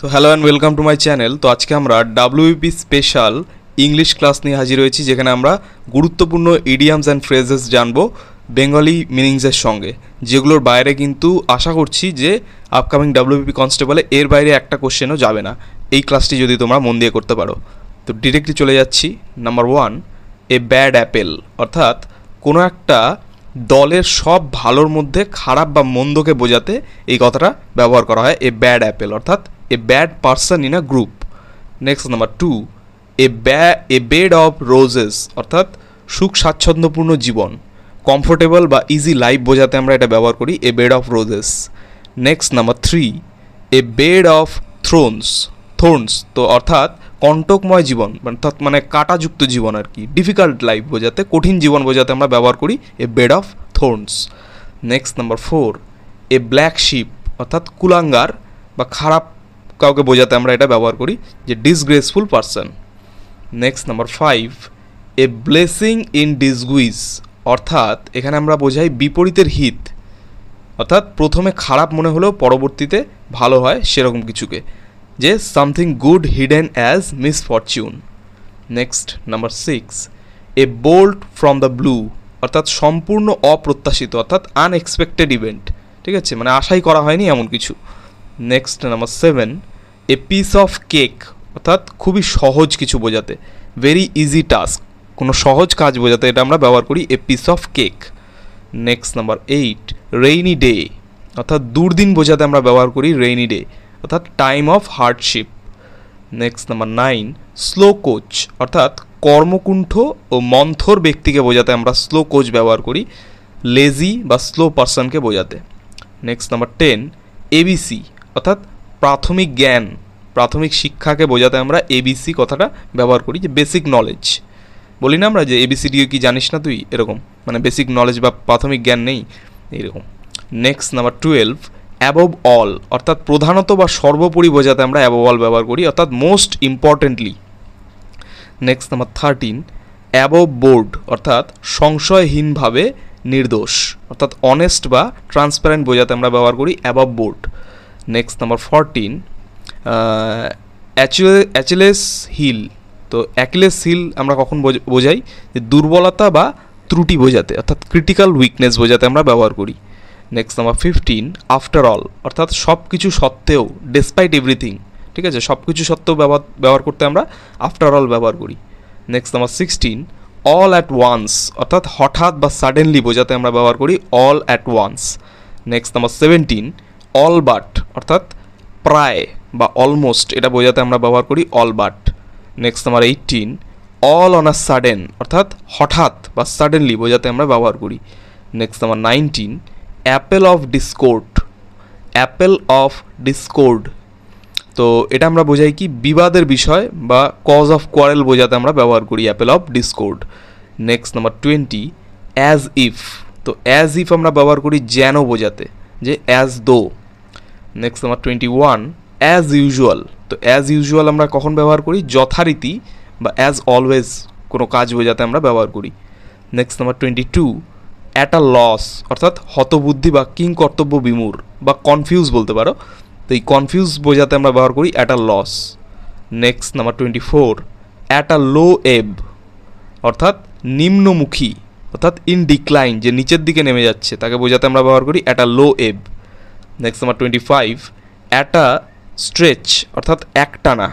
তো hello and welcome to my channel. তো আজকে আমরা ডাব্লিউপি স্পেশাল ইংলিশ ক্লাস নিয়ে হাজির হয়েছি, যেখানে আমরা গুরুত্বপূর্ণ ইডিয়ামস অ্যান্ড ফ্রেজেস জানবো বেঙ্গলি মিনিংসের সঙ্গে, যেগুলোর বাইরে কিন্তু আশা করছি যে আপকামিং ডাব্লিউপি কনস্টেবলে এর বাইরে একটা কোশ্চেনও যাবে না এই ক্লাসটি যদি তোমরা মন দিয়ে করতে পারো। তো ডিরেক্টলি চলে যাচ্ছি। নাম্বার 1, এ ব্যাড অ্যাপেল, অর্থাৎ কোনো একটা দলের সব ভালোর মধ্যে খারাপ বা মন্দকে বোঝাতে এই কথাটা ব্যবহার করা হয়। এ ব্যাড অ্যাপেল অর্থাৎ a bad person in a group. Next number 2, a bed of roses, অর্থাৎ সুখ স্বাচ্ছন্দ্যপূর্ণ জীবন, কমফোর্টেবল বা ইজি লাইফ বোঝাতে আমরা এটা ব্যবহার করি, a bed of roses. Next number 3, a bed of thorns, তো অর্থাৎ কণ্টকময় জীবন, অর্থাৎ মানে কাঁটাযুক্ত জীবন আর কি, ডিফিকাল্ট লাইফ বোঝাতে, কঠিন জীবন বোঝাতে আমরা ব্যবহার করি a bed of thorns. Next number 4, a black sheep, অর্থাৎ কুলাঙ্গার বা খারাপ কাউকে বোঝাতে আমরা এটা ব্যবহার করি, যে disgraceful person. Next number 5, a blessing in disguise, অর্থাৎ এখানে আমরা বোঝাই বিপরীতের হিত, অর্থাৎ প্রথমে খারাপ মনে হলেও পরবর্তীতে ভালো হয় সেরকম কিছুকে, যে something good hidden as misfortune. Next number 6, a bolt from the blue, অর্থাৎ সম্পূর্ণ অপ্রত্যাশিত, অর্থাৎ আনএক্সপেক্টেড ইভেন্ট, ঠিক আছে, মানে আশাই করা হয়নি এমন কিছু। Next number 7, a piece of cake, অর্থাৎ খুবই সহজ কিছু বোঝাতে, ভেরি ইজি টাস্ক, কোনো সহজ কাজ বোঝাতে এটা আমরা ব্যবহার করি a piece of cake. Next number 8, rainy day, অর্থাৎ দুর্দিন বোঝাতে আমরা ব্যবহার করি রেইনি ডে, অর্থাৎ time of hardship. Next number 9, slow coach, অর্থাৎ কর্মকুণ্ঠ ও মন্থর ব্যক্তিকে বোঝাতে আমরা স্লো কোচ ব্যবহার করি, লেজি বা স্লো পারসনকে বোঝাতে। নেক্সট নাম্বার 10, এবিসি, অর্থাৎ প্রাথমিক জ্ঞান, প্রাথমিক শিক্ষাকে বোঝাতে আমরা এবিসি কথাটা ব্যবহার করি, যে বেসিক নলেজ। বলি না আমরা যে এবিসিডিও কি জানিস না তুই, এরকম, মানে বেসিক নলেজ বা প্রাথমিক জ্ঞান নেই, এইরকম। নেক্সট নাম্বার 12, অ্যাবভ অল, অর্থাৎ প্রধানত বা সর্বোপরি বোঝাতে আমরা অ্যাবভ অল ব্যবহার করি, অর্থাৎ most importantly. Next number 13, above board, অর্থাৎ সংশয়হীনভাবে নির্দোষ, অর্থাৎ অনেস্ট বা ট্রান্সপারেন্ট বোঝাতে আমরা ব্যবহার করি above board. Next number 14, Achilles heel, তো অ্যাকিলেস হিল আমরা কখন বোঝাই, যে দুর্বলতা বা ত্রুটি বোঝাতে, অর্থাৎ ক্রিটিক্যাল উইকনেস বোঝাতে আমরা ব্যবহার করি। নেক্সট নাম্বার 15, আফটার অল, অর্থাৎ সব কিছু সত্ত্বেও, ডেসপাইট এভরিথিং, ঠিক আছে, সব কিছু সত্ত্বেও ব্যবহার করতে আমরা আফটার অল ব্যবহার করি। Next number 16, all at once, অর্থাৎ হঠাৎ বা সাডেনলি বোঝাতে আমরা ব্যবহার করি all at once. Next number 17, all but, অর্থাৎ প্রায় বা অলমোস্ট, এটা বোঝাতে আমরা ব্যবহার করি all but. Next number 18, all on a sudden, অর্থাৎ হঠাৎ বা সাডেনলি বোঝাতে আমরা ব্যবহার করি। Next number 19, apple of discord, apple of discord, তো এটা আমরা বোঝাই কি বিবাদের বিষয় বা কজ অফ কোয়ারেল বোঝাতে আমরা ব্যবহার করি Apple of Discord. Next number 20, as if, তো অ্যাজ ইফ আমরা ব্যবহার করি যেন বোঝাতে, যে as though. Next number 21, as usual, তো অ্যাজ ইউজুয়াল আমরা কখন ব্যবহার করি, যথারীতি বা অ্যাজ অলওয়েজ কোনো কাজ বোঝাতে আমরা ব্যবহার করি। Next number 22, at a loss, অর্থাৎ হতবুদ্ধি বা কিং কর্তব্য বিমূঢ় বা কনফিউজ বলতে পারো, তো এই কনফিউজ বোঝাতে আমরা ব্যবহার করি at a loss. Next number 24, at a low ebb, অর্থাৎ নিম্নমুখী, অর্থাৎ ইন ডিক্লাইন, যে নিচের দিকে নেমে যাচ্ছে, তাকে বোঝাতে আমরা ব্যবহার করি অ্যাট আ লো এব। Next number 25, at a stretch, অর্থাৎ একটানা,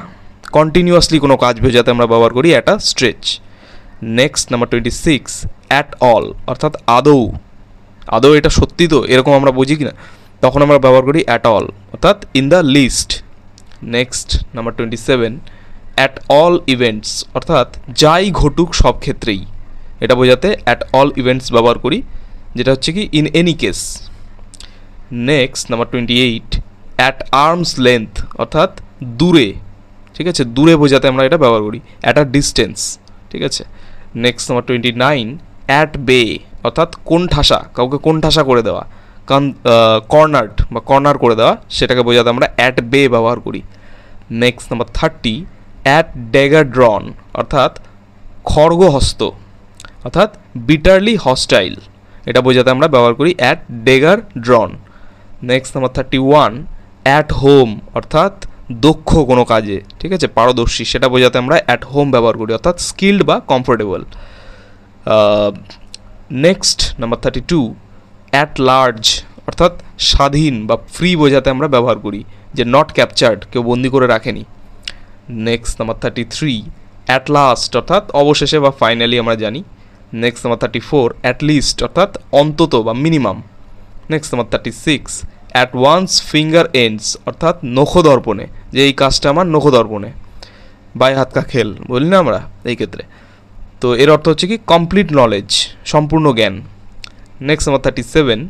কন্টিনিউয়াসলি কোনো কাজ বোঝাতে আমরা ব্যবহার করি at a stretch. Next number 26, at all, অর্থাৎ আদৌ, আদৌ এটা সত্যি তো, এরকম আমরা বুঝি কি না, তখন আমরা ব্যবহার করি অ্যাট অল, অর্থাৎ in the least. Next number 27, at all events, অর্থাৎ যাই ঘটুক সব ক্ষেত্রেই, এটা বোঝাতে অ্যাট অল ইভেন্টস ব্যবহার করি, যেটা হচ্ছে কি in any case. Next number 28, at arms length, অর্থাৎ দূরে, ঠিক আছে, দূরে বোঝাতে আমরা এটা ব্যবহার করি অ্যাট আ ডিস্টেন্স, ঠিক আছে। নেক্সট নাম্বার 29, অ্যাট বে, অর্থাৎ কোণঠাসা, কাউকে কোণঠাসা করে দেওয়া, কর্নার্ড বা কর্নার করে দেওয়া, সেটাকে বোঝাতে আমরা অ্যাট বে ব্যবহার করি। নেক্সট নাম্বার 30, অ্যাট ড্যাগার ড্রন, অর্থাৎ খড়গহস্ত, অর্থাৎ বিটারলি হস্টাইল, এটা বোঝাতে আমরা ব্যবহার করি at dagger ড্রন। Next number 31, at home, অর্থাৎ দক্ষ কোনো কাজে, ঠিক আছে, পারদর্শী, সেটা বোঝাতে আমরা অ্যাট হোম ব্যবহার করি, অর্থাৎ স্কিল্ড বা comfortable. Next number 32, at large অর্থাৎ স্বাধীন বা ফ্রি বোঝাতে আমরা ব্যবহার করি, যে নট ক্যাপচার্ড, কেউ বন্দি করে রাখেনি। নেক্সট নাম্বার 33, অ্যাট লাস্ট অর্থাৎ অবশেষে বা ফাইনালি আমরা জানি। নেক্সট নাম্বার 34, অ্যাট লিস্ট অর্থাৎ অন্তত বা minimum. Next number 36, at one's finger ends অর্থাৎ নখদর্পণে, যে এই কাজটা আমার নখদর্পণে, বাই হাত কা খেল বলি না আমরা এই ক্ষেত্রে। তো এর অর্থ হচ্ছে কি কমপ্লিট নলেজ, সম্পূর্ণ জ্ঞান। Next number 37,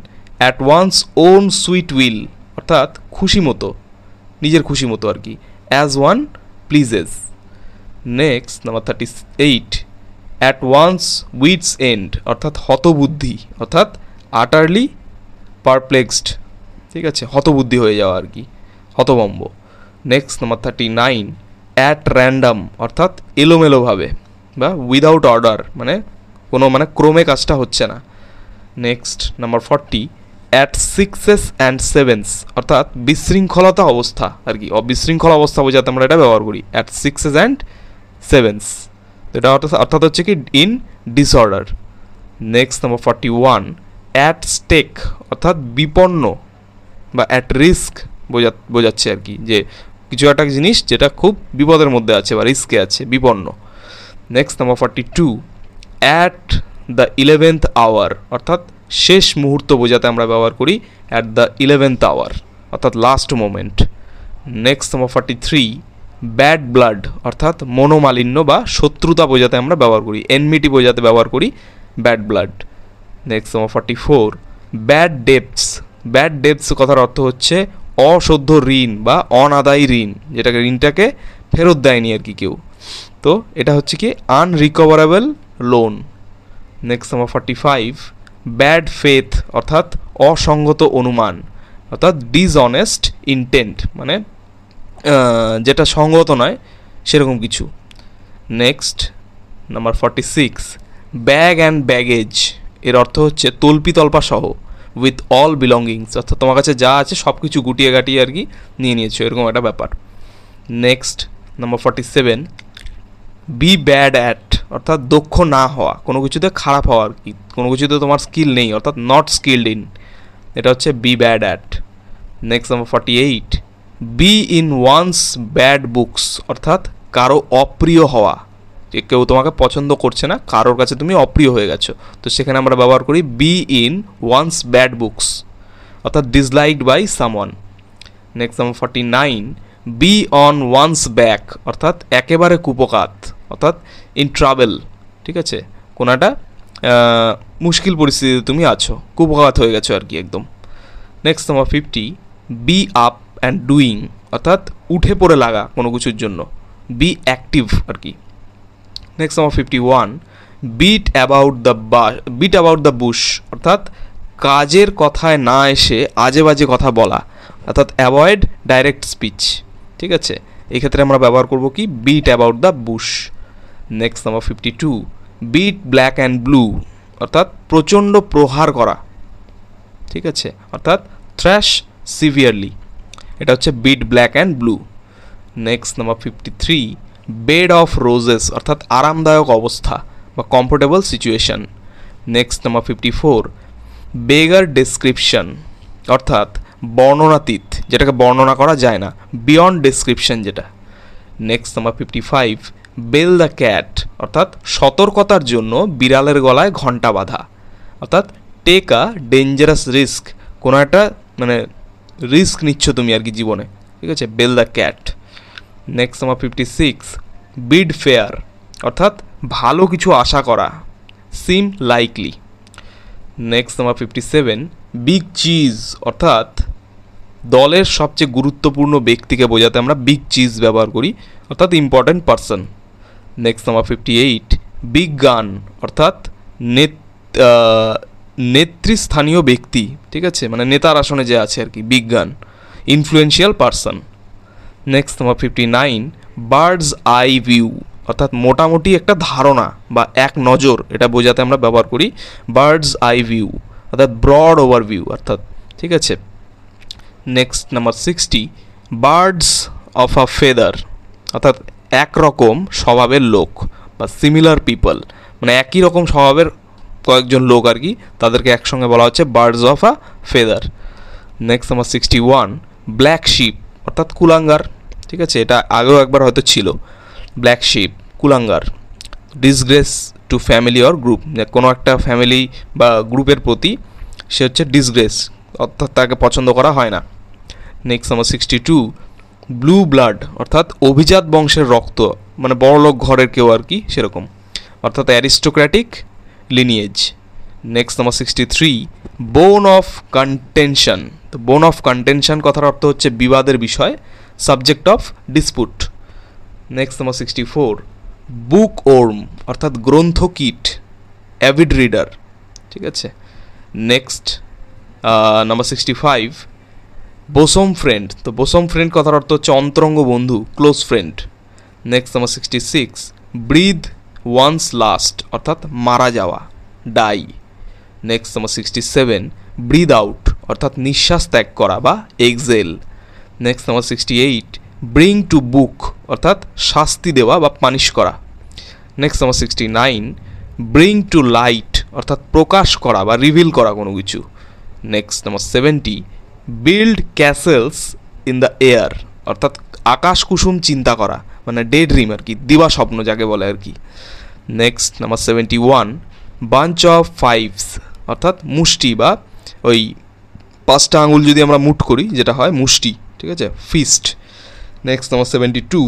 at one's own sweet will অর্থাৎ খুশি মতো, নিজের খুশি মতো আর কি, as one pledges. Next number 38, at once wits and অর্থাৎ হতবুদ্ধি, অর্থাৎ আটারলি পারপ্লেক্সড, ঠিক আছে, হতবুদ্ধি হয়ে যাওয়া আর কি, হতভম্ব। নেক্সট নাম্বার 39, অ্যাট র্যান্ডাম অর্থাৎ এলোমেলোভাবে বা উইদাউট অর্ডার, মানে কোনো ক্রমে কাজটা হচ্ছে না। Next number 40, at sixes and sevens অর্থাৎ বিশৃঙ্খলতা অবস্থা আর কি, বিশৃঙ্খলা অবস্থা বোঝাতে আমরা এটা ব্যবহার করি, অ্যাট সিক্সেস অ্যান্ড সেভেন্স, এটা অর্থাৎ হচ্ছে কি in disorder. Next number 41, at stake অর্থাৎ বিপন্ন বা অ্যাট রিস্ক বোঝাচ্ছে আর কি, যে কিছু একটা জিনিস যেটা খুব বিপদের মধ্যে আছে বা রিস্কে আছে, বিপন্ন। Next number 42, at the 11th hour অর্থাৎ শেষ মুহূর্ত বোঝাতে আমরা ব্যবহার করি, অ্যাট দ্য 11th আওয়ার অর্থাৎ last moment. Next number 43, bad blood অর্থাৎ মনোমালিন্য বা শত্রুতা বোঝাতে আমরা ব্যবহার করি, এনমিটি বোঝাতে ব্যবহার করি bad blood. Next number 44, bad depth, bad depth কথার অর্থ হচ্ছে অসদ্য ঋণ বা অনাদায়ী ঋণ, যেটাকে ঋণটাকে ফেরত দেয়নি আর কি কেউ, তো এটা হচ্ছে কি unrecoverable loan. Next number 45, bad faith অর্থাৎ অসঙ্গত অনুমান, অর্থাৎ ডিসঅনেস্ট ইন্টেন্ট, মানে যেটা সঙ্গত নয় সেরকম কিছু। Next number 46, bag and baggage, এর অর্থ হচ্ছে তল্পি তল্পা সহ, উইথ অল বিলঙ্গিংস অর্থাৎ তোমার কাছে যা আছে সব কিছু গুটিয়ে গাটিয়ে আর কি নিয়ে নিয়েছো, এরকম একটা ব্যাপার। Next number 47, B bad at অর্থাৎ দক্ষ না হওয়া, কোনো কিছুতে খারাপ হওয়া আর কি, কোনো কিছুতে তোমার স্কিল নেই অর্থাৎ নট স্কিলড ইন, এটা হচ্ছে B bad at. Next number 48, B in one's bad books অর্থাৎ কারো অপ্রিয় হওয়া, যে কেউ তোমাকে পছন্দ করছে না, কারোর কাছে তুমি অপ্রিয় হয়ে গেছো, তো সেখানে আমরা ব্যবহার করি be in one's bad books অর্থাৎ disliked by someone. Next number 49, be on one's back অর্থাৎ একেবারে কুপকাত, অর্থাৎ ইন ট্রাভেল, ঠিক আছে, কোনো একটা মুশকিল পরিস্থিতিতে তুমি আছো, কুপকাত হয়ে গেছো আর কি একদম। Next number 50, be up and doing অর্থাৎ উঠে পড়ে লাগা কোনো কিছুর জন্য, বি অ্যাক্টিভ আর কি। Next number 51, beat about the bush অর্থাৎ কাজের কথায় না এসে আজে বাজে কথা বলা, অর্থাৎ অ্যাভয়েড ডাইরেক্ট স্পিচ, ঠিক আছে, এই ক্ষেত্রে আমরা ব্যবহার করব কি beat about the bush. Next number 52, beat black and blue অর্থাৎ প্রচণ্ড প্রহার করা, ঠিক আছে, অর্থাৎ থ্র্যাশ সিভিয়ারলি, এটা হচ্ছে beat black and blue. Next number 53, bed of roses অর্থাৎ আরামদায়ক অবস্থা বা comfortable situation. Next number 54, beggar description অর্থাৎ বর্ণনাতীত, যেটাকে বর্ণনা করা যায় না, বিয়ন্ড ডেসক্রিপশন যেটা। Next number 55, bell the cat অর্থাৎ সতর্কতার জন্য বিড়ালের গলায় ঘণ্টা বাঁধা, অর্থাৎ টেক আ ডেঞ্জারাস রিস্ক, কোনো একটা রিস্ক নিচ্ছ তুমি আর কি জীবনে, ঠিক আছে, bell the cat. Next number 56, bid fair অর্থাৎ ভালো কিছু আশা করা, seem likely. Next number 57, big cheese অর্থাৎ দলের সবচেয়ে গুরুত্বপূর্ণ ব্যক্তিকে বোঝাতে আমরা বিগ চিজ ব্যবহার করি, অর্থাৎ important person. Next number 58, big গান অর্থাৎ নেতৃস্থানীয় ব্যক্তি, ঠিক আছে, নেতার আসনে যে আছে আর কি, বিগ গান, influential person. Next number 59, birds eye view অর্থাৎ মোটামুটি একটা ধারণা বা এক নজর, এটা বোঝাতে আমরা ব্যবহার করি বার্ডস আই ভিউ অর্থাৎ ব্রড ওভারভিউ অর্থাৎ, ঠিক আছে। Next number 60, birds of a feather, অর্থাৎ একরকম স্বভাবের লোক, বা সিমিলার পিপল, মানে একই রকম স্বভাবের কয়েকজন লোক আর কি, তাদেরকে একসঙ্গে বলা হচ্ছে birds of a feather. Next number 61, black sheep অর্থাৎ কুলাঙ্গার। ঠিক আছে, এটা আগেও একবার হয়তো ছিল। ব্ল্যাক শিপ, কুলাঙ্গার। Disgrace to family or group, কোনো একটা ফ্যামিলি বা গ্রুপের প্রতি সে হচ্ছে ডিসগ্রেস, অর্থাৎ তাকে পছন্দ করা হয় না। নেক্সট নাম্বার 62, ব্লু ব্লাড অর্থাৎ অভিজাত বংশের রক্ত, মানে বড়লোক ঘরের কেউ আর কি সেরকম, অর্থাৎ অ্যারিস্টোক্র্যাটিক লিনিয়েজ। নেক্সট নাম্বার 63, বোন অফ কন্টেনশন। তো বোন অফ কন্টেনশন কথার অর্থ হচ্ছে বিবাদের বিষয়, subject of dispute. Next number 64, bookworm অর্থাৎ গ্রন্থকীট, অ্যাভিড রিডার। ঠিক আছে। Next number 65, bosom friend. তো বোসম ফ্রেন্ড কথার অর্থ হচ্ছে অন্তরঙ্গ বন্ধু, close friend. Next number 66, breathe one's last অর্থাৎ মারা যাওয়া, die. Next number 67, breathe out অর্থাৎ নিঃশ্বাস ত্যাগ করা বা exhale. Next number 68, bring to book অর্থাৎ শাস্তি দেওয়া বা পানিশ করা। Next number 69, bring to light অর্থাৎ প্রকাশ করা বা রিভিল করা কোনো কিছু। Next number 70, build castles in the air অর্থাৎ আকাশ কুসুম চিন্তা করা, মানে ডে ড্রিম আর কি, দিবা স্বপ্ন যাকে বলে আর কি। Next number 71, bunch of fives অর্থাৎ মুষ্টি বা ওই 5টা আঙুল যদি আমরা মুঠ করি যেটা হয় মুষ্টি। ঠিক আছে, fist. Next number 72,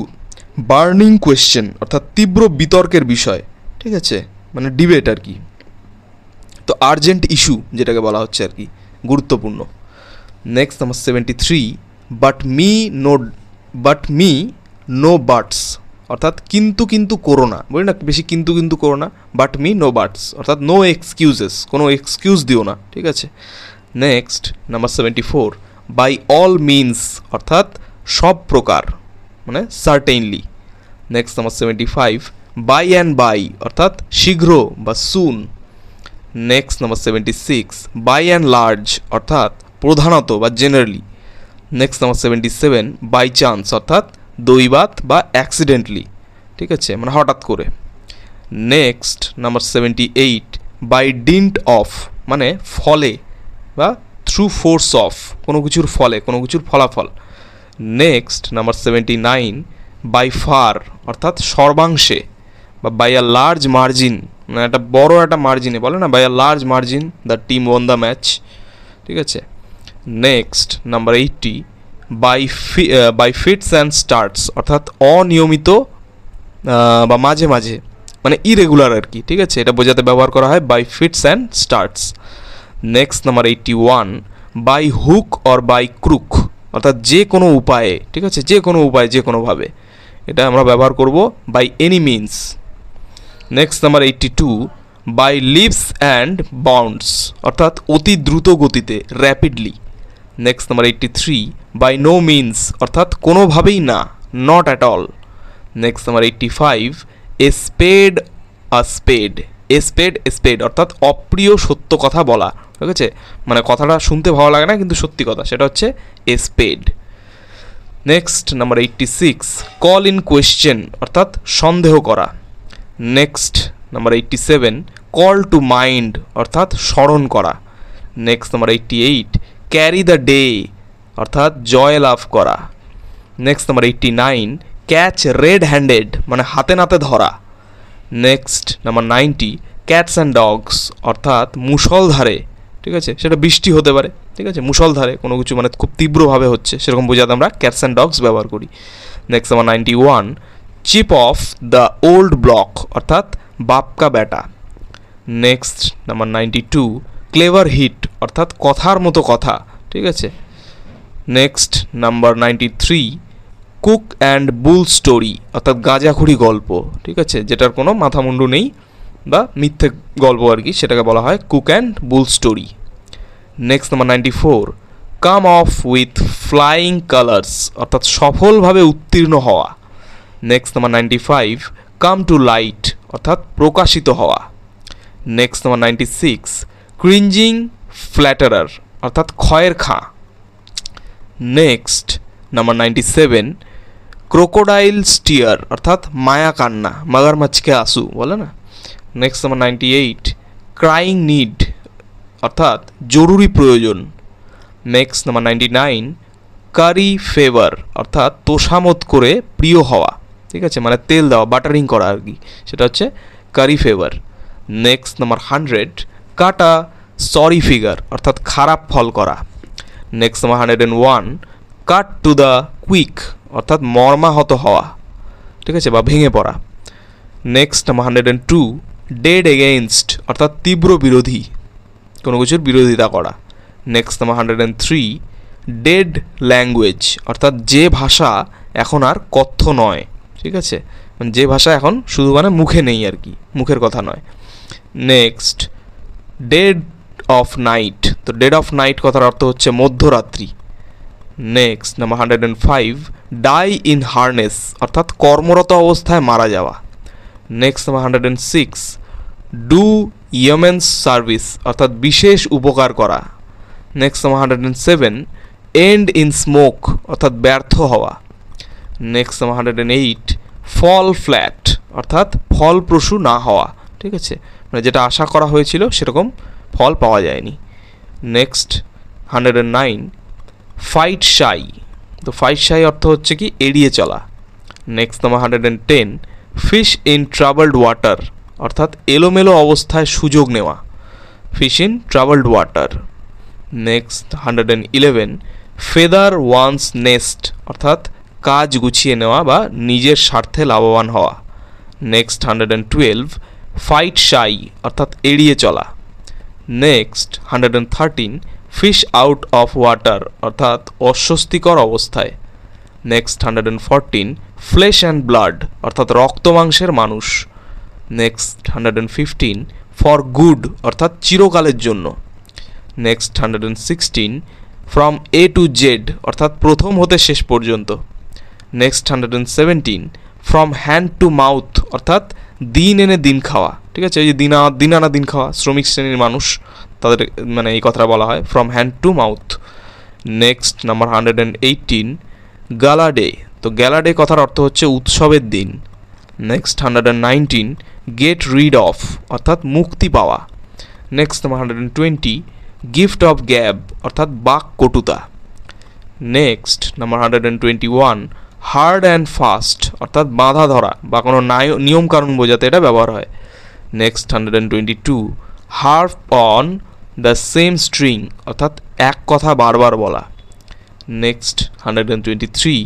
burning question অর্থাৎ তীব্র বিতর্কের বিষয়। ঠিক আছে, মানে ডিবেট আর কি। তো আর্জেন্ট ইস্যু যেটাকে বলা হচ্ছে আর কি, গুরুত্বপূর্ণ। Next number 73, but me no buts অর্থাৎ কিন্তু কিন্তু করো না, বলি না বেশি কিন্তু কিন্তু করো না, বাট মি নো বাটস অর্থাৎ নো এক্সকিউজেস, কোনো এক্সকিউজ দিও না। ঠিক আছে। Next number 74, by all means অর্থাৎ সব প্রকার, মানে certainly. Next number 75, by and by অর্থাৎ শীঘ্র বা soon. Next number 76, by and large অর্থাৎ প্রধানত বা generally. Next number 77, by chance অর্থাৎ দৈবাত বা অ্যাক্সিডেন্টলি। ঠিক আছে, মানে হঠাৎ করে। Next number 78, by dint of মানে ফলে বা থ্রু ফোর্স অফ, কোনো কিছুর ফলে, কোনো কিছুর ফলাফল। নেক্সট নাম্বার 79, বাই ফার অর্থাৎ সর্বাংশে বা বাই আ লার্জ মার্জিন, মানে একটা বড় একটা মার্জিনে বলে না, by a large margin the team won the match. ঠিক আছে। Next number 80, by fits and starts অর্থাৎ অনিয়মিত বা মাঝে মাঝে, মানে ইরেগুলার আর কি। ঠিক আছে, এটা বোঝাতে ব্যবহার করা হয় by fits and starts. Next number 81, by hook or by crook অর্থাৎ যে কোনো উপায়ে। ঠিক আছে, যে কোনো উপায়ে, যে কোনোভাবে, এটা আমরা ব্যবহার করব by any means. Next number 82, by leaps and bounds অর্থাৎ অতি দ্রুত গতিতে, rapidly. Next number 83, by no means অর্থাৎ কোনোভাবেই না, not at all. Next number 85, a spade a spade, a spade a spade অর্থাৎ অপ্রিয় সত্য কথা বলা। ঠিক আছে, মানে কথাটা শুনতে ভালো লাগে না কিন্তু সত্যি কথা, সেটা হচ্ছে a spade. Next number 86, call in question অর্থাৎ সন্দেহ করা। Next number 87, call to mind অর্থাৎ স্মরণ করা। Next number 88, carry the day অর্থাৎ জয় লাভ করা। Next number 89, catch red handed মানে হাতে নাতে ধরা। Next number 90, cats and dogs অর্থাৎ মুষলধারে। ঠিক আছে, সেটা বৃষ্টি হতে পারে। ঠিক আছে, মুষলধারে কোনো কিছু মানে খুব তীব্রভাবে হচ্ছে, সেরকম বোঝাতে আমরা ক্যাটস অ্যান্ড ডগস ব্যবহার করি। Next number 91, chip of the old block অর্থাৎ বাপকা বেটা। নেক্সট নাম্বার 92, ক্লেভার হিট অর্থাৎ কথার মতো কথা। ঠিক আছে। Next number 93, cook and bull story অর্থাৎ গাঁজাখুরি গল্প। ঠিক আছে, যেটার কোনো মাথা মুন্ডু নেই বা মিথ্যে গল্প আর কি, সেটাকে বলা হয় cock and bull story. Next number 94, come off with flying colours অর্থাৎ সফলভাবে উত্তীর্ণ হওয়া। Next number 95, come to light অর্থাৎ প্রকাশিত হওয়া। নেক্সট নাম্বার 96, ক্রিঞ্জিং ফ্ল্যাটারার অর্থাৎ ক্ষয়ের Khan. Next number 97, crocodile stair অর্থাৎ মায়া কান্না, মাগারমাছকে আসু বলে না। নেক্সট নাম্বার 98, ক্রাইং নিড অর্থাৎ জরুরি প্রয়োজন। নেক্সট নাম্বার 99, কারি ফেভার অর্থাৎ তোষামত করে প্রিয় হওয়া, ঠিক আছে, মানে তেল দেওয়া, বাটারিং করা আর কি, সেটা হচ্ছে কারি ফেভার। নেক্সট নাম্বার 100, কাটা সরি ফিগার অর্থাৎ খারাপ ফল করা। Next number 101, cut to the quick অর্থাৎ মর্মাহত হওয়া, ঠিক আছে, বা ভেঙে পড়া। নেক্সট নাম্বার 102, ডেড এগেইনস্ট অর্থাৎ তীব্র বিরোধী, কোনো কিছুর বিরোধিতা করা। নেক্সট নাম্বার 103, ডেড ল্যাঙ্গুয়েজ অর্থাৎ যে ভাষা এখন আর কথ্য নয়, ঠিক আছে, যে ভাষা এখন শুধু মানে মুখে নেই আর কি, মুখের কথা নয়। নেক্সট ডেড অফ নাইট, তো ডেড অফ নাইট কথার অর্থ হচ্ছে মধ্যরাত্রি। Next number 105, die in harness অর্থাৎ কর্মরত অবস্থায় মারা যাওয়া। Next number 106, do yeoman's service অর্থাৎ বিশেষ উপকার করা। Next number 107, end in smoke অর্থাৎ ব্যর্থ হওয়া। নেক্সট নাম্বার 108, ফল ফ্ল্যাট অর্থাৎ ফলপ্রসূ না হওয়া, ঠিক আছে, মানে যেটা আশা করা হয়েছিল সেরকম ফল পাওয়া যায়নি। নেক্সট 109, ফাইট শাই, তো ফাইট শাই অর্থ হচ্ছে কি এড়িয়ে চলা। Next number 110, fish in troubled water অর্থাৎ এলোমেলো অবস্থায় সুযোগ নেওয়া, fish in troubled water. Next 111, feather one's nest অর্থাৎ কাজ গুছিয়ে নেওয়া বা নিজের স্বার্থে লাভবান হওয়া। নেক্সট 112, ফাইট শাই অর্থাৎ এড়িয়ে চলা। Next 113, fish out of water অর্থাৎ অস্বস্তিকর অবস্থায়। নেক্সট 114, ফ্লেশ অ্যান্ড ব্লাড অর্থাৎ রক্ত মাংসের মানুষ। নেক্সট 115, ফর গুড অর্থাৎ চিরকালের জন্য। Next 116, from A to Z অর্থাৎ প্রথম হতে শেষ পর্যন্ত। Next 117, from hand to mouth অর্থাৎ দিন এনে দিন খাওয়া, ঠিক আছে, এই যে দিন আনা দিন খাওয়া শ্রমিক শ্রেণীর মানুষ তাদের মানে এই কথাটা বলা হয়, from hand to mouth. Next number 118, গালা ডে, তো গ্যালা ডে কথার অর্থ হচ্ছে উৎসবের দিন। নেক্সট 119, গেট রিড অফ অর্থাৎ মুক্তি পাওয়া। Next number 120, gift of gab অর্থাৎ বাক কটুতা। Next number 121, hard and fast অর্থাৎ বাঁধা ধরা বা কোনো নিয়মকানুন বোঝাতে এটা ব্যবহার হয়। Next 122, harp on the same string অর্থাৎ এক কথা বারবার বলা। Next 123,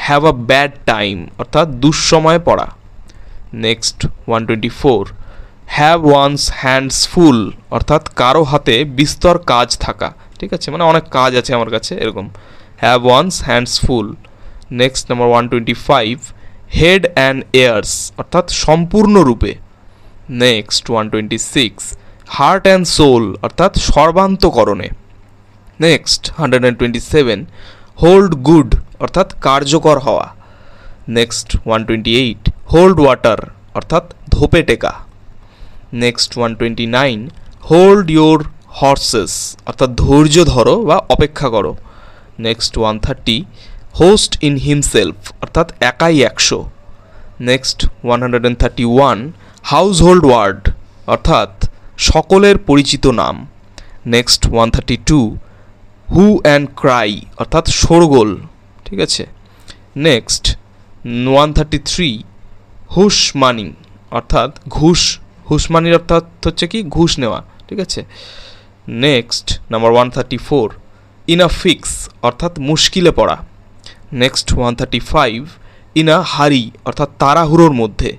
have a bad time অর্থাৎ দুঃসময়ে পড়া। নেক্সট 124, হ্যাভ ওয়ান্স হ্যান্ডস ফুল অর্থাৎ কারো হাতে বিস্তর কাজ থাকা, ঠিক আছে, মানে অনেক কাজ আছে আমার কাছে এরকম, have one's hands full. Next number 125, head and ears অর্থাৎ সম্পূর্ণরূপে। নেক্সট 126, হার্ট অ্যান্ড সোল অর্থাৎ সর্বান্তকরণে। নেক্সট 127, হোল্ড গুড অর্থাৎ কার্যকর হওয়া। নেক্সট 128, হোল্ড ওয়াটার অর্থাৎ ধোপে টেকা। নেক্সট 129, হোল্ড ইয়োর হর্সেস অর্থাৎ ধৈর্য ধরো বা অপেক্ষা করো। নেক্সট 130, হোস্ট ইন হিমসেলফ অর্থাৎ একাই 100। নেক্সট 131, হাউস হোল্ড ওয়ার্ড অর্থাৎ সকলের পরিচিত নাম। নেক্সট 132, হু অ্যান্ড ক্রাই অর্থাৎ শোরগোল, ঠিক আছে। নেক্সট 133, হুশ মানি অর্থাৎ ঘুষ, হুশ মানির অর্থাৎ হচ্ছে কি ঘুষ নেওয়া, ঠিক আছে। Next number 134, in a fix অর্থাৎ মুশকিলে পড়া। নেক্সট 135, ইন আ হারি অর্থাৎ তাড়াহুড়োর মধ্যে।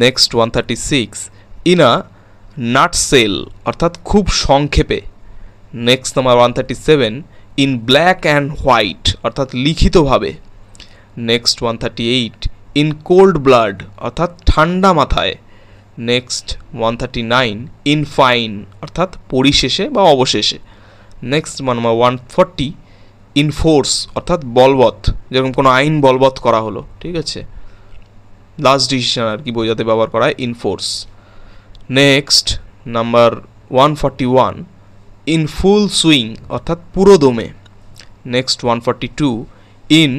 নেক্সট 136, ইন আ নাটসেল অর্থাৎ খুব সংক্ষেপে। Next number 137, in black and white অর্থাৎ লিখিতভাবে। নেক্সট 138, ইন কোল্ড ব্লাড অর্থাৎ ঠান্ডা মাথায়। নেক্সট 139, ইন ফাইন অর্থাৎ পরিশেষে বা অবশেষে। নেক্সট নাম্বার 140, ইন ফোর্স অর্থাৎ বলবৎ, যেরকম কোনো আইন বলবৎ করা হলো, ঠিক আছে, লাস্ট ডিসিশন আর কি বোঝাতে ব্যবহার করা হয় in force. Next number 141, in full swing অর্থাৎ পুরো দমে। নেক্সট 142, ইন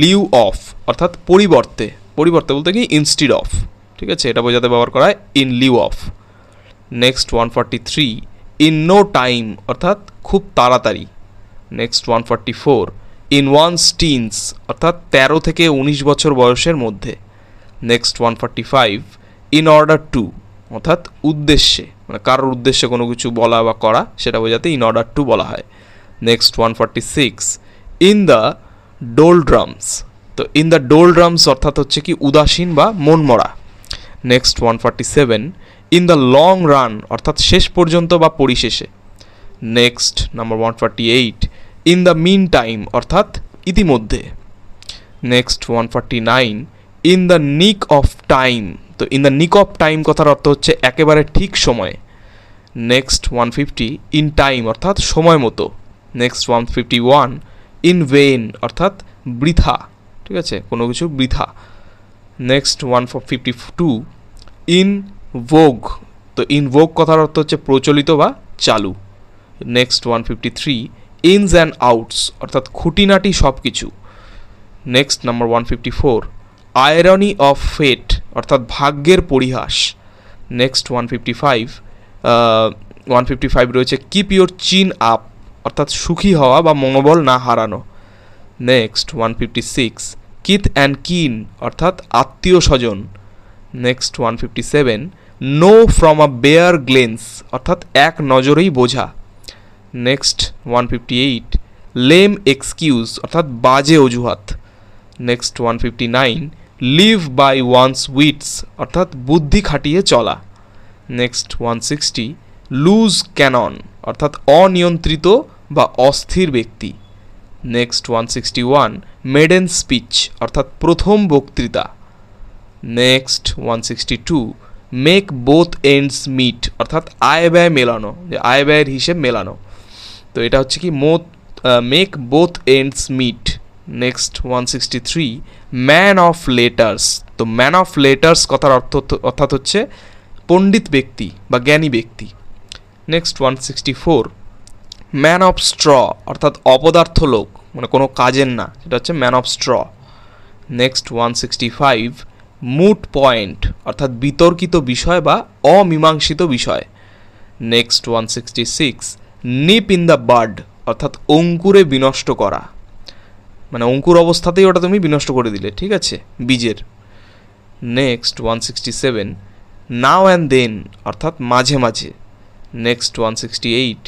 লিউ অফ অর্থাৎ পরিবর্তে, পরিবর্তে বলতে কি ইনস্টিড অফ, ঠিক আছে, এটা বোঝাতে ব্যবহার করা হয় in lieu of. Next 143 in no time অর্থাৎ খুব তাড়াতাড়ি। নেক্সট 144 ইন ওয়ানস টিনস অর্থাৎ 13 থেকে 19 বছর বয়সের মধ্যে। নেক্সট 145 ইন অর্ডার টু অর্থাৎ উদ্দেশ্যে, মানে কারোর উদ্দেশ্যে কোনো কিছু বলা বা করা, সেটা বোঝাতে ইন অর্ডার টু বলা হয়। নেক্সট 146 ইন দ্য ডোলড্রামস, তো ইন দ্য ডোলড্রামস অর্থাৎ হচ্ছে কি উদাসীন বা মনমরা। Next 147 in the long run অর্থাৎ শেষ পর্যন্ত বা পরিশেষে। Next number 148 in the meantime অর্থাৎ ইতিমধ্যে। Next 149 in the nick of time, তো in the nick of time কথার অর্থ হচ্ছে একেবারে ঠিক সময়ে। নেক্সট 150 ইন টাইম অর্থাৎ সময় মতো। নেক্সট 151 ইন ভেইন অর্থাৎ বৃথা, ঠিক আছে, কোনো কিছু বৃথা। নেক্সট 152 ইন ভোগ, তো ইন ভোগ কথার অর্থ হচ্ছে প্রচলিত বা চালু। নেক্সট 153 ইনস অ্যান্ড আউটস অর্থাৎ খুঁটিনাটি সব কিছু। Next number 154 irony of fate অর্থাৎ ভাগ্যের পরিহাস। নেক্সট 155 রয়েছে কিপ ইউর চিন আপ অর্থাৎ সুখী হওয়া বা মনোবল না হারানো। নেক্সট 156 কিথ অ্যান্ড কিন অর্থাৎ আত্মীয় স্বজন। Next 157 know from a bare glance অর্থাৎ এক নজরেই বোঝা। নেক্সট 158 লেম এক্সকিউজ অর্থাৎ বাজে অজুহাত। Next 159 live by one's wits অর্থাৎ বুদ্ধি খাটিয়ে চলা। নেক্সট 160 লুজ ক্যানন অর্থাৎ অনিয়ন্ত্রিত বা অস্থির ব্যক্তি। নেক্সট 161 মেডেন স্পিচ অর্থাৎ প্রথম বক্তৃতা। Next 162 make both ends meet অর্থাৎ আয় ব্যয় মেলানো, যে আয় ব্যয়ের হিসেব মেলানো, তো এটা হচ্ছে কি make both ends meet. Next 163 man of letters, তো ম্যান অফ লেটার্স কথার অর্থাৎ হচ্ছে পণ্ডিত ব্যক্তি বা জ্ঞানী ব্যক্তি। নেক্সট 164 ম্যান অফ স্ট্র অর্থাৎ অপদার্থ লোক, মানে কোনো কাজের না, সেটা হচ্ছে man of straw. Next 165 moot point অর্থাৎ বিতর্কিত বিষয় বা অমীমাংসিত বিষয়। Next 166 nip in the bud অর্থাৎ অঙ্কুরে বিনষ্ট করা, মানে অঙ্কুর অবস্থাতেই ওটা তুমি বিনষ্ট করে দিলে, ঠিক আছে, বীজের। নেক্সট 167 নাও অ্যান্ড দেন অর্থাৎ মাঝে মাঝে। নেক্সট 168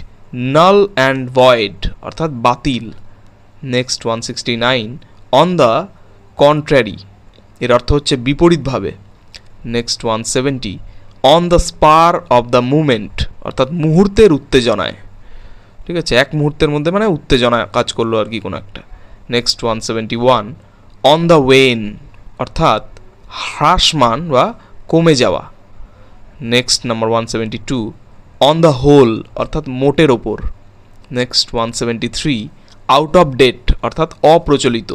নাল অ্যান্ড ভয়েড অর্থাৎ বাতিল। নেক্সট 169 অন দ্য কন্ট্রারি, এর অর্থ হচ্ছে বিপরীতভাবে। Next 170 on the spur of the movement অর্থাৎ মুহূর্তের উত্তেজনায়, ঠিক আছে, এক মুহূর্তের মধ্যে মানে উত্তেজনা কাজ করলো আর কি কোনো একটা। নেক্সট 171 অন দ্য ওয়েন অর্থাৎ হ্রাসমান বা কমে যাওয়া। Next number 172 on the whole অর্থাৎ মোটের ওপর। নেক্সট 173 আউট অফ ডেট অর্থাৎ অপ্রচলিত।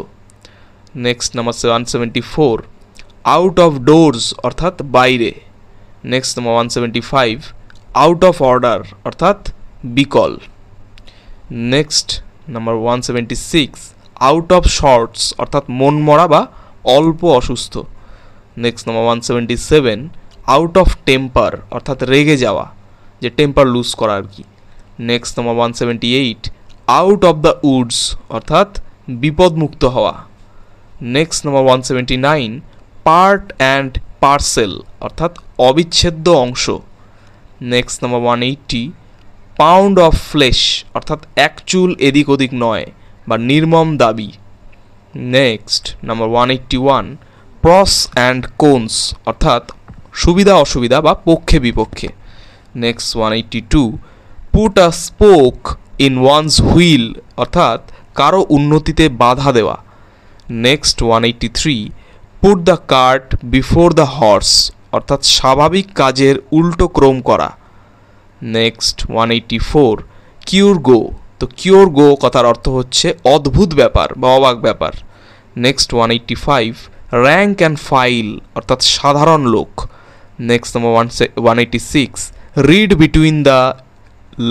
Next number 174 out of doors অর্থাৎ বাইরে। Next number 175 out of order অর্থাৎ বিকল। Next number 176 out of swords অর্থাৎ মনমরা বা অল্প অসুস্থ। Next number 177 out of temper অর্থাৎ রেগে যাওয়া, যে টেম্পার লুজ করা আর কি। Next number 178 out of the Woods অর্থাৎ বিপদমুক্ত হওয়া। Next number 179 part and parcel অর্থাৎ অবিচ্ছেদ্য অংশ। Next number 180 pound of flash অর্থাৎ এক চুল এদিক ওদিক নয় বা নির্মম দাবি। Next number 181 pros and cons অর্থাৎ সুবিধা অসুবিধা বা পক্ষে বিপক্ষে। Next 182 put a spoke in one's wheel অর্থাৎ কারো উন্নতিতে বাধা দেওয়া। Next 183 put the cart before the horse অর্থাৎ স্বাভাবিক কাজের উল্টো ক্রম করা। নেক্সট 184 কিউর গো, তো কিওর গো কথার অর্থ হচ্ছে অদ্ভুত ব্যাপার বা অবাক ব্যাপার। নেক্সট 185 র্যাঙ্ক অ্যান্ড ফাইল অর্থাৎ সাধারণ লোক। Next number 186 read between the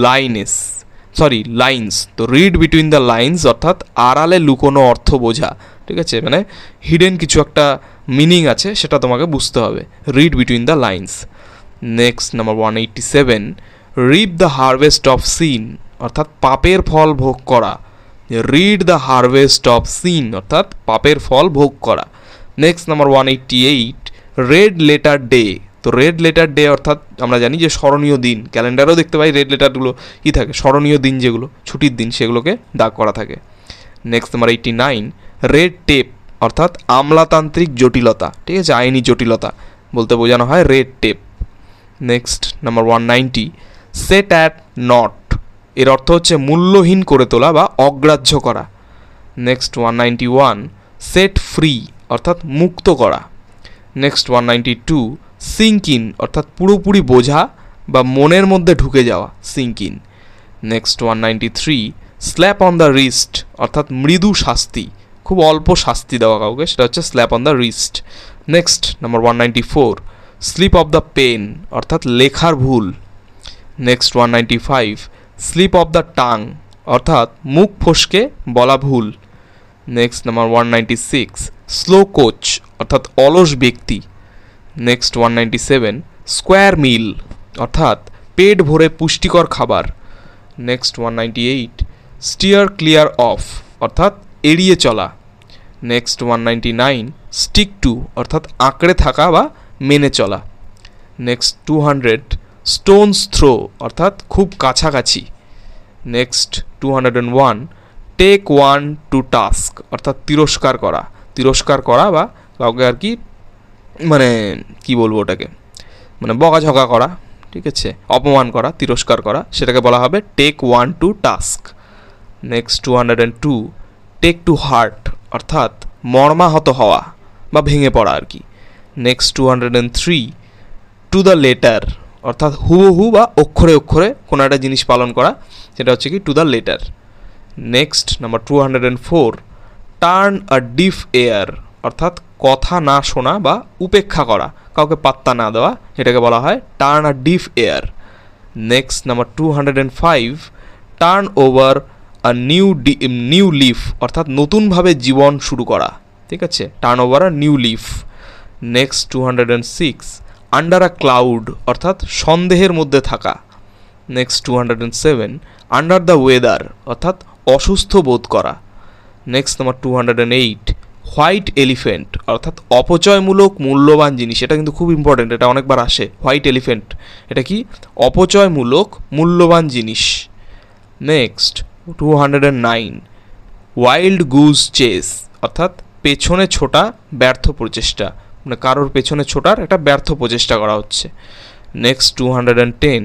lines, তো রিড বিটুইন দ্য লাইন্স অর্থাৎ আড়ালে লুকোনো অর্থ বোঝা ঠিক আছে, মানে হিডেন কিছু একটা মিনিং আছে সেটা তোমাকে বুঝতে হবে। Read between the lines. Next number 187, reap the harvest of sin, অর্থাৎ পাপের ফল ভোগ করা। Reap the harvest of sin অর্থাৎ পাপের ফল ভোগ করা। Next number 188, red letter day. তো রেড লেটার ডে অর্থাৎ আমরা জানি যে স্মরণীয় দিন, ক্যালেন্ডারেও দেখতে পাই রেড লেটারগুলো কী থাকে, স্মরণীয় দিন যেগুলো ছুটির দিন সেগুলোকে দাগ করা থাকে। নেক্সট নাম্বার 89, রেড টেপ অর্থাৎ আমলাতান্ত্রিক জটিলতা, ঠিক আছে, আইনি জটিলতা বলতে বোঝানো হয় red tape. Next number 190, set at naught, এর অর্থ হচ্ছে মূল্যহীন করে তোলা বা অগ্রাহ্য করা। নেক্সট 191, সেট ফ্রি অর্থাৎ মুক্ত করা। নেক্সট 192, সিঙ্ক ইন অর্থাৎ পুরোপুরি বোঝা বা মনের মধ্যে ঢুকে যাওয়া, sink in. Next 193, slap on the wrist অর্থাৎ মৃদু শাস্তি, খুব অল্প শাস্তি দেওয়া কাউকে, সেটা হচ্ছে slap on the wrist. Next number 194, slip of the pen অর্থাৎ লেখার ভুল। Next 195, slip of the tongue অর্থাৎ মুখ ফসকে বলা ভুল। নেক্সট নাম্বার 196, স্লো কোচ অর্থাৎ অলস ব্যক্তি। নেক্সট 197, স্কোয়ার মিল অর্থাৎ পেট ভরে পুষ্টিকর খাবার। নেক্সট 198, স্টিয়ার ক্লিয়ার অফ অর্থাৎ এড়িয়ে চলা। নেক্সট 199, স্টিক টু অর্থাৎ আঁকড়ে থাকা বা মেনে চলা। নেক্সট 200, স্টোনস থ্রো অর্থাৎ খুব কাছাকাছি। Next 201, take one to task অর্থাৎ তিরস্কার করা বা কাউকে আর কি মানে কি বলবো ওটাকে, মানে বকাঝকা করা, ঠিক আছে, অপমান করা, তিরস্কার করা, সেটাকে বলা হবে take one to task. Next 202, take to heart অর্থাৎ মর্মাহত হওয়া বা ভেঙে পড়া আর কি। নেক্সট 203, টু দ্য লেটার অর্থাৎ হুবহু বা অক্ষরে অক্ষরে কোনো একটা জিনিস পালন করা, সেটা হচ্ছে কি to the letter. Next number 204, turn a deaf ear অর্থাৎ কথা না শোনা বা উপেক্ষা করা, কাউকে পাত্তা না দেওয়া, এটাকে বলা হয় turn a deaf ear. Next number 205, turn over a new leaf অর্থাৎ নতুনভাবে জীবন শুরু করা, ঠিক আছে, turn over a new leaf. Next 206, under a cloud অর্থাৎ সন্দেহের মধ্যে থাকা। নেক্সট 207, আন্ডার দ্য ওয়েদার অর্থাৎ অসুস্থ বোধ করা। নেক্সট নাম্বার 208, হোয়াইট এলিফেন্ট অর্থাৎ অপচয়মূলক মূল্যবান জিনিস, এটা কিন্তু খুব ইম্পর্টেন্ট, এটা অনেকবার আসে। হোয়াইট এলিফেন্ট এটা কি, অপচয়মূলক মূল্যবান জিনিস। নেক্সট 209, ওয়াইল্ড গুজ চেস অর্থাৎ পেছনে ছোটা ব্যর্থ প্রচেষ্টা, মানে কারোর পেছনে ছোটার একটা ব্যর্থ প্রচেষ্টা করা হচ্ছে। Next 210,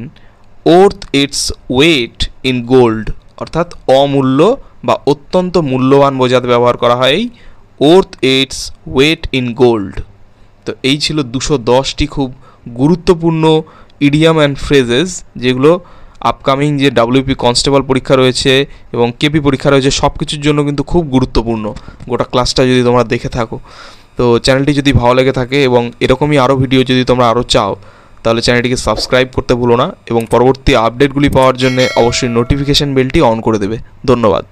worth its weight in gold অর্থাৎ অমূল্য বা অত্যন্ত মূল্যবান বোঝাতে ব্যবহার করা হয় এই worth its weight in gold. তো এই ছিল 210টি খুব গুরুত্বপূর্ণ ইডিয়াম অ্যান্ড ফ্রেজেস, যেগুলো আপকামিং যে WP কনস্টেবল পরীক্ষা রয়েছে এবং KP পরীক্ষা রয়েছে সব কিছুর জন্য কিন্তু খুব গুরুত্বপূর্ণ। গোটা ক্লাসটা যদি তোমরা দেখে থাকো, তো চ্যানেলটি যদি ভালো লেগে থাকে এবং এরকমই আরও ভিডিও যদি তোমরা আরও চাও, তাহলে চ্যানেলটিকে সাবস্ক্রাইব করতে ভুলো না এবং পরবর্তী আপডেটগুলি পাওয়ার জন্য অবশ্যই নোটিফিকেশান বেলটি অন করে দেবে। ধন্যবাদ।